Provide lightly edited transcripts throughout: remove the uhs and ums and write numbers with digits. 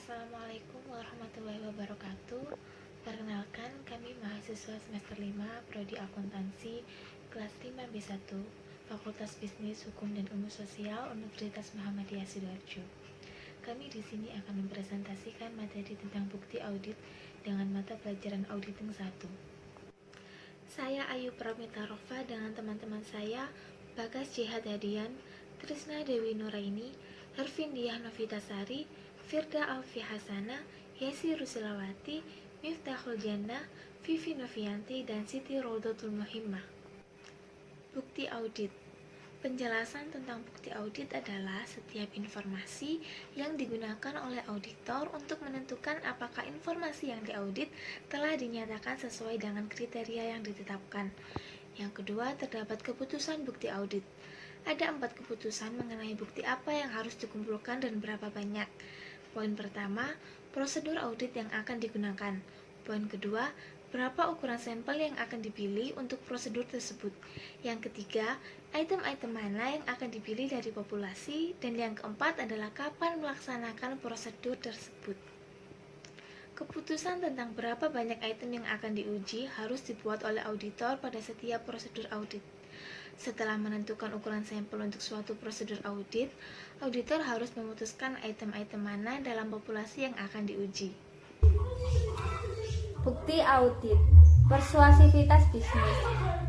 Assalamualaikum warahmatullahi wabarakatuh. Perkenalkan, kami mahasiswa semester 5 Prodi Akuntansi kelas 5B1 Fakultas Bisnis, Hukum dan Ilmu Sosial Universitas Muhammadiyah Sidoarjo. Kami di sini akan mempresentasikan materi tentang bukti audit dengan mata pelajaran auditing 1. Saya Ayu Pramita Rofa dengan teman-teman saya Bagas Jihad Hadian, Trisna Dewi Nuraini, Hervindiah Novitasari, Firda Alfi Hasana, Yesi Rusilawati, Miftahul Jannah, Vivi Novianti, dan Siti Rodotul Muhimmah. Bukti audit. Penjelasan tentang bukti audit adalah setiap informasi yang digunakan oleh auditor untuk menentukan apakah informasi yang diaudit telah dinyatakan sesuai dengan kriteria yang ditetapkan. Yang kedua, terdapat keputusan bukti audit. Ada 4 keputusan mengenai bukti apa yang harus dikumpulkan dan berapa banyak. Poin pertama, prosedur audit yang akan digunakan. Poin kedua, berapa ukuran sampel yang akan dipilih untuk prosedur tersebut. Yang ketiga, item-item mana yang akan dipilih dari populasi. Dan yang keempat adalah kapan melaksanakan prosedur tersebut. Keputusan tentang berapa banyak item yang akan diuji harus dibuat oleh auditor pada setiap prosedur audit. Setelah menentukan ukuran sampel untuk suatu prosedur audit, auditor harus memutuskan item-item mana dalam populasi yang akan diuji. Bukti audit. Persuasivitas bisnis.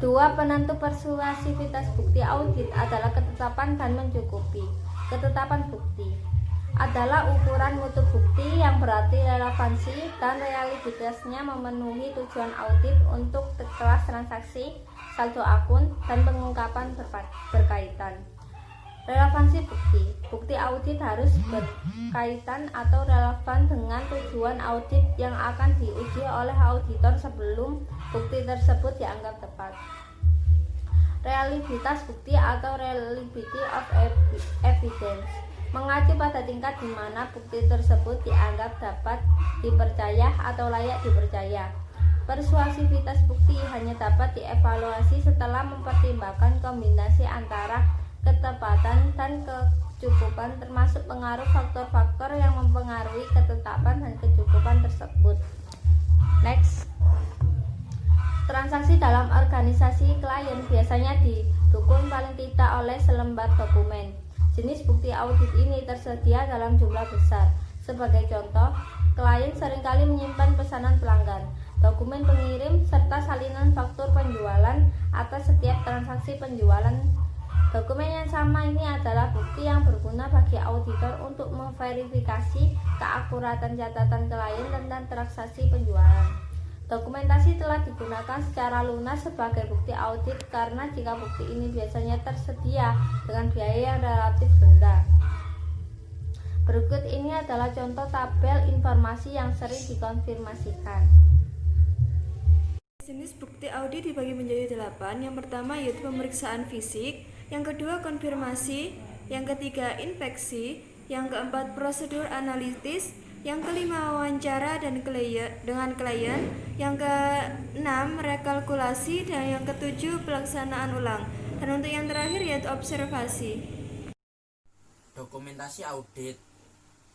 Dua penentu persuasivitas bukti audit adalah ketetapan dan mencukupi. Ketetapan bukti adalah ukuran mutu bukti yang berarti relevansi dan realitasnya memenuhi tujuan audit untuk kelas transaksi, saldo akun, dan pengungkapan berkaitan. Relevansi bukti. Bukti audit harus berkaitan atau relevan dengan tujuan audit yang akan diuji oleh auditor sebelum bukti tersebut dianggap tepat. Reliabilitas bukti atau reliability of evidence mengacu pada tingkat di mana bukti tersebut dianggap dapat dipercaya atau layak dipercaya. Persuasivitas bukti hanya dapat dievaluasi setelah mempertimbangkan kombinasi antara ketepatan dan kecukupan, termasuk pengaruh faktor-faktor yang mempengaruhi ketetapan dan kecukupan tersebut. Next. Transaksi dalam organisasi klien biasanya didukung paling tidak oleh selembar dokumen. Jenis bukti audit ini tersedia dalam jumlah besar. Sebagai contoh, klien seringkali menyimpan pesanan pelanggan, dokumen pengirim, serta salinan faktur penjualan atas setiap transaksi penjualan. Dokumen yang sama ini adalah bukti yang berguna bagi auditor untuk memverifikasi keakuratan catatan klien tentang transaksi penjualan. Dokumentasi telah digunakan secara lunas sebagai bukti audit karena jika bukti ini biasanya tersedia dengan biaya yang relatif rendah. Berikut ini adalah contoh tabel informasi yang sering dikonfirmasikan. Jenis bukti audit dibagi menjadi 8. Yang pertama yaitu pemeriksaan fisik, yang kedua konfirmasi, yang ketiga inspeksi, yang keempat prosedur analitis, yang kelima wawancara dengan klien, yang keenam rekalkulasi, dan yang ketujuh pelaksanaan ulang. Dan untuk yang terakhir yaitu observasi. Dokumentasi audit.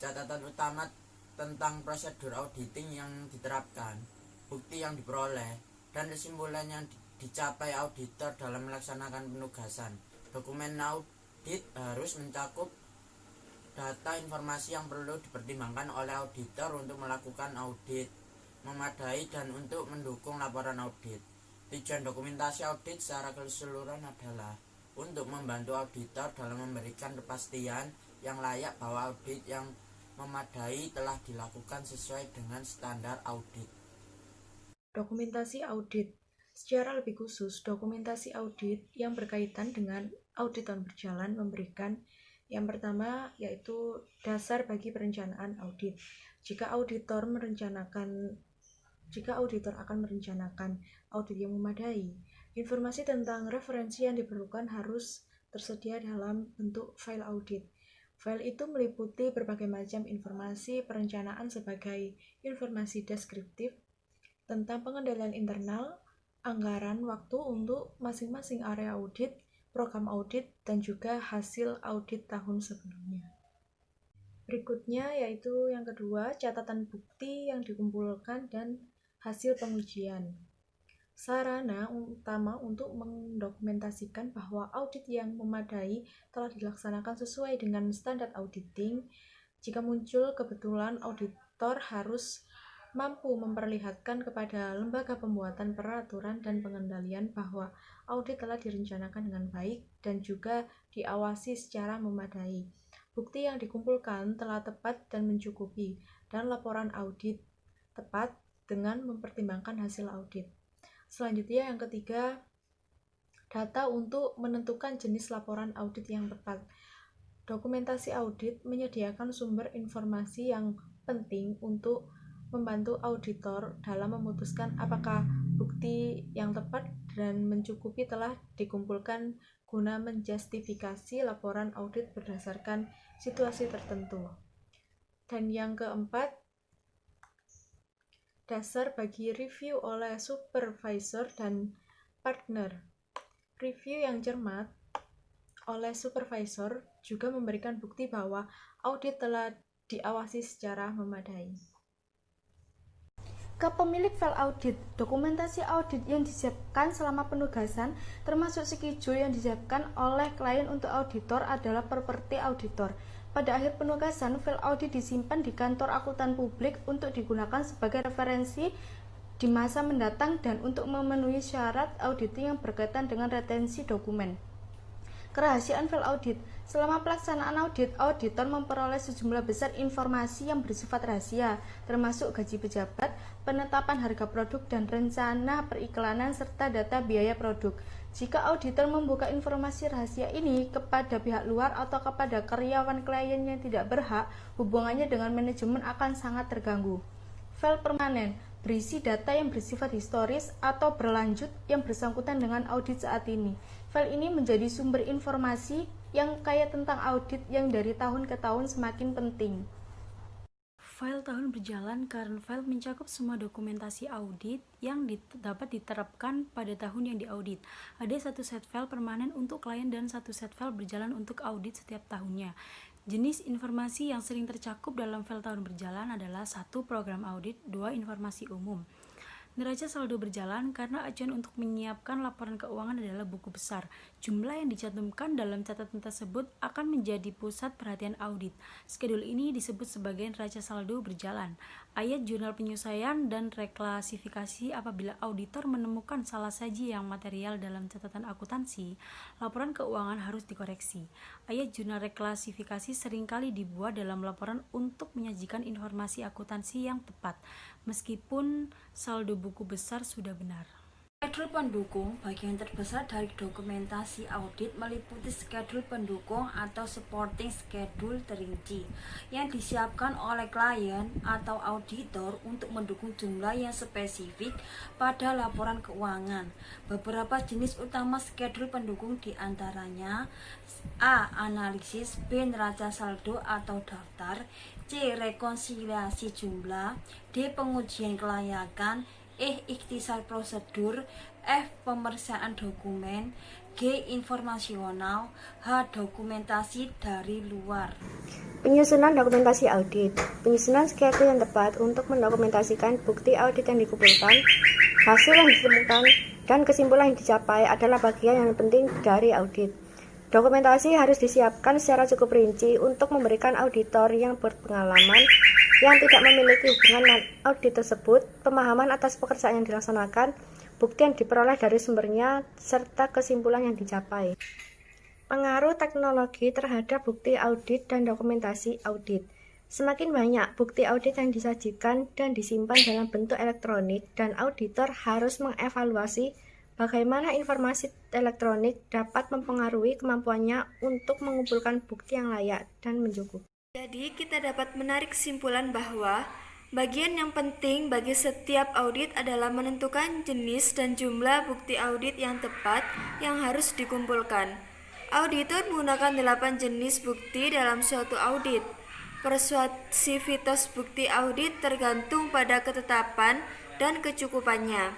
Catatan utama tentang prosedur auditing yang diterapkan, bukti yang diperoleh, dan kesimpulan yang dicapai auditor dalam melaksanakan penugasan. Dokumen audit harus mencakup data informasi yang perlu dipertimbangkan oleh auditor untuk melakukan audit memadai dan untuk mendukung laporan audit. Tujuan dokumentasi audit secara keseluruhan adalah untuk membantu auditor dalam memberikan kepastian yang layak bahwa audit yang memadai telah dilakukan sesuai dengan standar audit. Dokumentasi audit. Secara lebih khusus, dokumentasi audit yang berkaitan dengan audit tahun berjalan memberikan yang pertama yaitu dasar bagi perencanaan audit. Jika auditor akan merencanakan audit yang memadai, informasi tentang referensi yang diperlukan harus tersedia dalam bentuk file audit. File itu meliputi berbagai macam informasi perencanaan sebagai informasi deskriptif tentang pengendalian internal, anggaran waktu untuk masing-masing area audit, program audit, dan juga hasil audit tahun sebelumnya. Berikutnya yaitu yang kedua, catatan bukti yang dikumpulkan dan hasil pengujian. Sarana utama untuk mendokumentasikan bahwa audit yang memadai telah dilaksanakan sesuai dengan standar auditing. Jika muncul kebetulan, auditor harus mampu memperlihatkan kepada lembaga pembuatan peraturan dan pengendalian bahwa audit telah direncanakan dengan baik dan juga diawasi secara memadai. Bukti yang dikumpulkan telah tepat dan mencukupi, dan laporan audit tepat dengan mempertimbangkan hasil audit. Selanjutnya yang ketiga, data untuk menentukan jenis laporan audit yang tepat. Dokumentasi audit menyediakan sumber informasi yang penting untuk membantu auditor dalam memutuskan apakah bukti yang tepat dan mencukupi telah dikumpulkan guna menjustifikasi laporan audit berdasarkan situasi tertentu. Dan yang keempat, dasar bagi review oleh supervisor dan partner. Review yang cermat oleh supervisor juga memberikan bukti bahwa audit telah diawasi secara memadai. Ke pemilik file audit, dokumentasi audit yang disiapkan selama penugasan termasuk schedule yang disiapkan oleh klien untuk auditor adalah properti auditor. Pada akhir penugasan, file audit disimpan di kantor akuntan publik untuk digunakan sebagai referensi di masa mendatang dan untuk memenuhi syarat auditing yang berkaitan dengan retensi dokumen. Kerahasiaan file audit. Selama pelaksanaan audit, auditor memperoleh sejumlah besar informasi yang bersifat rahasia, termasuk gaji pejabat, penetapan harga produk dan rencana periklanan serta data biaya produk. Jika auditor membuka informasi rahasia ini kepada pihak luar atau kepada karyawan klien yang tidak berhak, hubungannya dengan manajemen akan sangat terganggu. File permanen berisi data yang bersifat historis atau berlanjut yang bersangkutan dengan audit saat ini. File ini menjadi sumber informasi yang kaya tentang audit yang dari tahun ke tahun semakin penting. File tahun berjalan karena file mencakup semua dokumentasi audit yang dapat diterapkan pada tahun yang diaudit. Ada satu set file permanen untuk klien dan satu set file berjalan untuk audit setiap tahunnya. Jenis informasi yang sering tercakup dalam file tahun berjalan adalah 1. Program audit, 2. Informasi umum. Neraca saldo berjalan karena acuan untuk menyiapkan laporan keuangan adalah buku besar. Jumlah yang dicantumkan dalam catatan tersebut akan menjadi pusat perhatian audit. Skedul ini disebut sebagai neraca saldo berjalan. Ayat jurnal penyesuaian dan reklasifikasi apabila auditor menemukan salah saji yang material dalam catatan akuntansi, laporan keuangan harus dikoreksi. Ayat jurnal reklasifikasi seringkali dibuat dalam laporan untuk menyajikan informasi akuntansi yang tepat, meskipun saldo buku besar sudah benar. Skedul pendukung, bagian terbesar dari dokumentasi audit meliputi skedul pendukung atau supporting schedule terinci yang disiapkan oleh klien atau auditor untuk mendukung jumlah yang spesifik pada laporan keuangan. Beberapa jenis utama skedul pendukung diantaranya A. Analisis, B. Neraca saldo atau daftar, C. Rekonsiliasi jumlah, D. Pengujian kelayakan, E. Ikhtisar prosedur, F. Pemeriksaan dokumen, G. Informasional, H. Dokumentasi dari luar. Penyusunan dokumentasi audit. Penyusunan schedule yang tepat untuk mendokumentasikan bukti audit yang dikumpulkan, hasil yang ditemukan, dan kesimpulan yang dicapai adalah bagian yang penting dari audit. Dokumentasi harus disiapkan secara cukup rinci untuk memberikan auditor yang berpengalaman yang tidak memiliki hubungan audit tersebut pemahaman atas pekerjaan yang dilaksanakan, bukti yang diperoleh dari sumbernya, serta kesimpulan yang dicapai. Pengaruh teknologi terhadap bukti audit dan dokumentasi audit. Semakin banyak bukti audit yang disajikan dan disimpan dalam bentuk elektronik, dan auditor harus mengevaluasi bagaimana informasi elektronik dapat mempengaruhi kemampuannya untuk mengumpulkan bukti yang layak dan mencukupi. Jadi, kita dapat menarik kesimpulan bahwa bagian yang penting bagi setiap audit adalah menentukan jenis dan jumlah bukti audit yang tepat yang harus dikumpulkan. Auditor menggunakan 8 jenis bukti dalam suatu audit. Persuasivitas bukti audit tergantung pada ketetapan dan kecukupannya.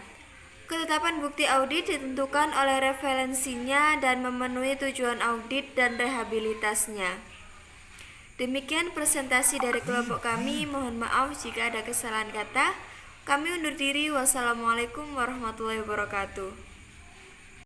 Ketetapan bukti audit ditentukan oleh referensinya dan memenuhi tujuan audit dan rehabilitasnya. Demikian presentasi dari kelompok kami. Mohon maaf jika ada kesalahan kata. Kami undur diri. Wassalamualaikum warahmatullahi wabarakatuh.